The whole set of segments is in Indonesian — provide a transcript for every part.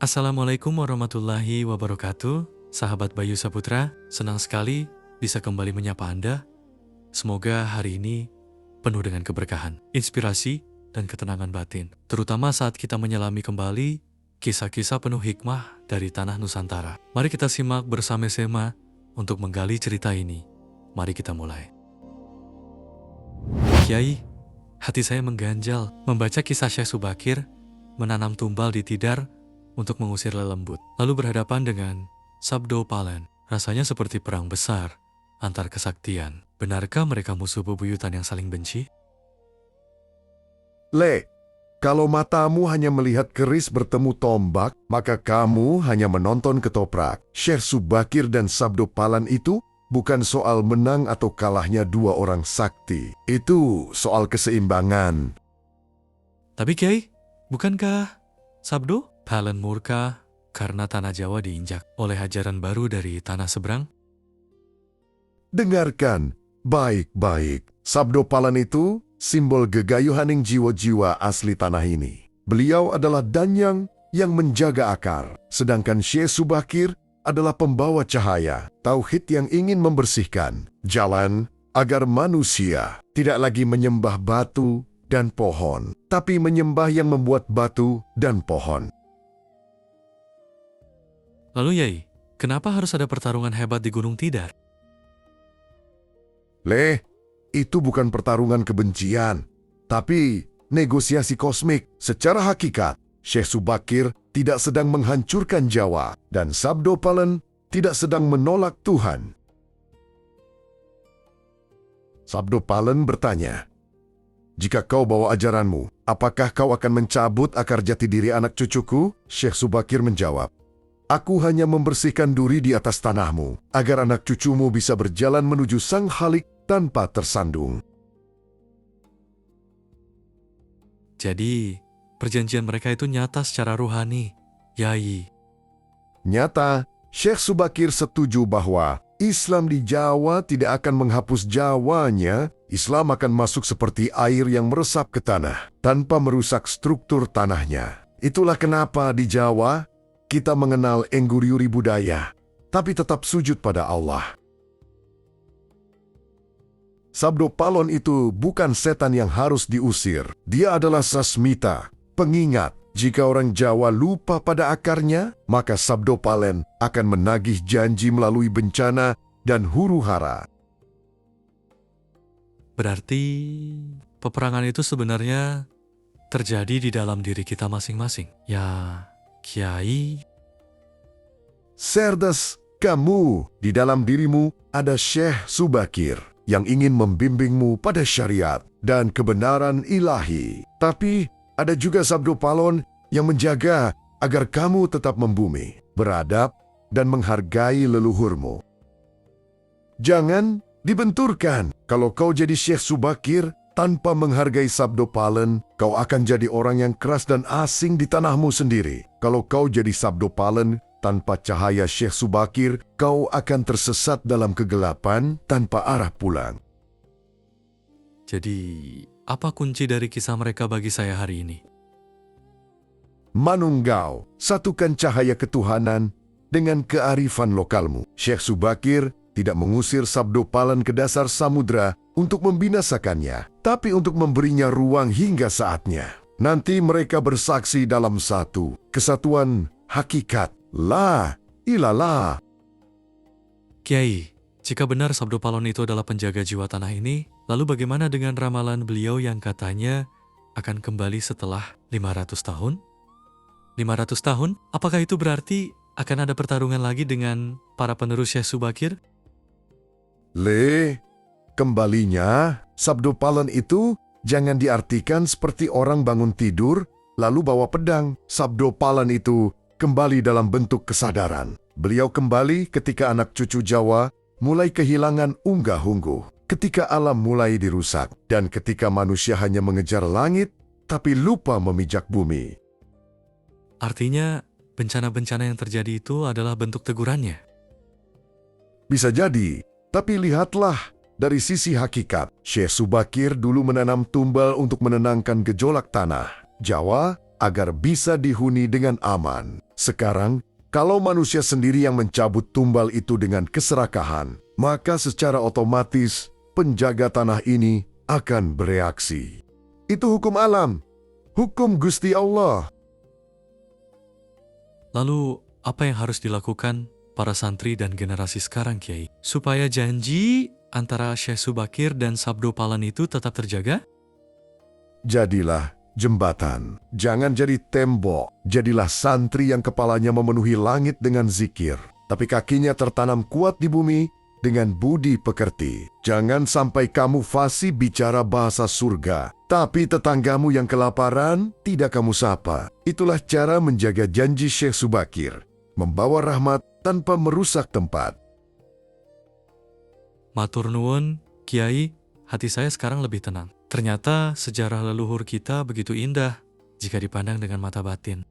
Assalamualaikum warahmatullahi wabarakatuh. Sahabat Bayu Saputra, senang sekali bisa kembali menyapa Anda. Semoga hari ini penuh dengan keberkahan, inspirasi, dan ketenangan batin. Terutama saat kita menyelami kembali kisah-kisah penuh hikmah dari tanah Nusantara. Mari kita simak bersama-sama untuk menggali cerita ini. Mari kita mulai. Kiai, hati saya mengganjal membaca kisah Syekh Subakir menanam tumbal di Tidar untuk mengusir lelembut, lalu berhadapan dengan Sabdo Palen. Rasanya seperti perang besar antar kesaktian. Benarkah mereka musuh bebuyutan yang saling benci? Le, kalau matamu hanya melihat keris bertemu tombak, maka kamu hanya menonton ketoprak. Syekh Subakir dan Sabdo Palen itu bukan soal menang atau kalahnya dua orang sakti. Itu soal keseimbangan. Tapi Kiai, bukankah Sabdo Palen murka karena tanah Jawa diinjak oleh ajaran baru dari tanah seberang? Dengarkan baik-baik. Sabdo Palen itu simbol gegayuhaning jiwa-jiwa asli tanah ini. Beliau adalah danyang yang menjaga akar, sedangkan Syekh Subakir adalah pembawa cahaya, tauhid yang ingin membersihkan jalan agar manusia tidak lagi menyembah batu dan pohon, tapi menyembah yang membuat batu dan pohon. Lalu Yai, kenapa harus ada pertarungan hebat di Gunung Tidar? Le, itu bukan pertarungan kebencian, tapi negosiasi kosmik. Secara hakikat, Syekh Subakir tidak sedang menghancurkan Jawa, dan Sabdo Palen tidak sedang menolak Tuhan. Sabdo Palen bertanya, "Jika kau bawa ajaranmu, apakah kau akan mencabut akar jati diri anak cucuku?" Syekh Subakir menjawab, "Aku hanya membersihkan duri di atas tanahmu, agar anak cucumu bisa berjalan menuju Sang Khalik tanpa tersandung." Jadi, perjanjian mereka itu nyata secara rohani, Yai. Nyata, Syekh Subakir setuju bahwa Islam di Jawa tidak akan menghapus Jawanya. Islam akan masuk seperti air yang meresap ke tanah, tanpa merusak struktur tanahnya. Itulah kenapa di Jawa kita mengenal engguriuri budaya, tapi tetap sujud pada Allah. Sabdo Palen itu bukan setan yang harus diusir. Dia adalah sasmita, pengingat. Jika orang Jawa lupa pada akarnya, maka Sabdo Palen akan menagih janji melalui bencana dan huru-hara. Berarti peperangan itu sebenarnya terjadi di dalam diri kita masing-masing. Ya, Kiai. Cerdas kamu, di dalam dirimu ada Syekh Subakir yang ingin membimbingmu pada syariat dan kebenaran ilahi. Tapi ada juga Sabdo Palen yang menjaga agar kamu tetap membumi, beradab, dan menghargai leluhurmu. Jangan dibenturkan. Kalau kau jadi Syekh Subakir tanpa menghargai Sabdo Palen, kau akan jadi orang yang keras dan asing di tanahmu sendiri. Kalau kau jadi Sabdo Palen tanpa cahaya Syekh Subakir, kau akan tersesat dalam kegelapan tanpa arah pulang. Jadi, apa kunci dari kisah mereka bagi saya hari ini? Manunggau, satukan cahaya ketuhanan dengan kearifan lokalmu. Syekh Subakir tidak mengusir Sabdo Palen ke dasar samudra untuk membinasakannya, tapi untuk memberinya ruang hingga saatnya. Nanti mereka bersaksi dalam satu kesatuan hakikat. La ilaha. Kiai, jika benar Sabdo Palen itu adalah penjaga jiwa tanah ini, lalu bagaimana dengan ramalan beliau yang katanya akan kembali setelah 500 tahun? 500 tahun? Apakah itu berarti akan ada pertarungan lagi dengan para penerus Syekh Subakir? Le, kembalinya Sabdo Palen itu jangan diartikan seperti orang bangun tidur lalu bawa pedang. Sabdo Palen itu kembali dalam bentuk kesadaran. Beliau kembali ketika anak cucu Jawa mulai kehilangan unggah-ungguh, ketika alam mulai dirusak, dan ketika manusia hanya mengejar langit tapi lupa memijak bumi. Artinya, bencana-bencana yang terjadi itu adalah bentuk tegurannya. Bisa jadi, tapi lihatlah dari sisi hakikat. Syekh Subakir dulu menanam tumbal untuk menenangkan gejolak tanah. Jawa agar bisa dihuni dengan aman. Sekarang, kalau manusia sendiri yang mencabut tumbal itu dengan keserakahan, maka secara otomatis penjaga tanah ini akan bereaksi. Itu hukum alam, hukum Gusti Allah. Lalu, apa yang harus dilakukan para santri dan generasi sekarang, Kiai? Supaya janji antara Syekh Subakir dan Sabdo Palan itu tetap terjaga? Jadilah jembatan, jangan jadi tembok. Jadilah santri yang kepalanya memenuhi langit dengan zikir, tapi kakinya tertanam kuat di bumi dengan budi pekerti. Jangan sampai kamu fasih bicara bahasa surga, tapi tetanggamu yang kelaparan tidak kamu sapa. Itulah cara menjaga janji Syekh Subakir, membawa rahmat tanpa merusak tempat. Matur nuwun, Kiai, hati saya sekarang lebih tenang. Ternyata sejarah leluhur kita begitu indah jika dipandang dengan mata batin.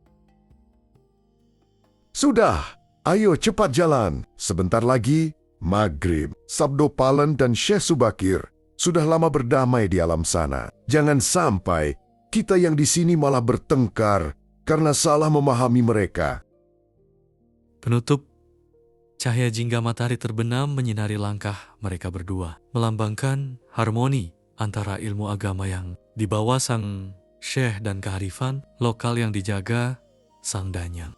Sudah, ayo cepat jalan. Sebentar lagi, maghrib. Sabdo Palan dan Syekh Subakir sudah lama berdamai di alam sana. Jangan sampai kita yang di sini malah bertengkar karena salah memahami mereka. Penutup, cahaya jingga matahari terbenam menyinari langkah mereka berdua, melambangkan harmoni antara ilmu agama yang dibawa sang syekh dan kearifan lokal yang dijaga sang danyang.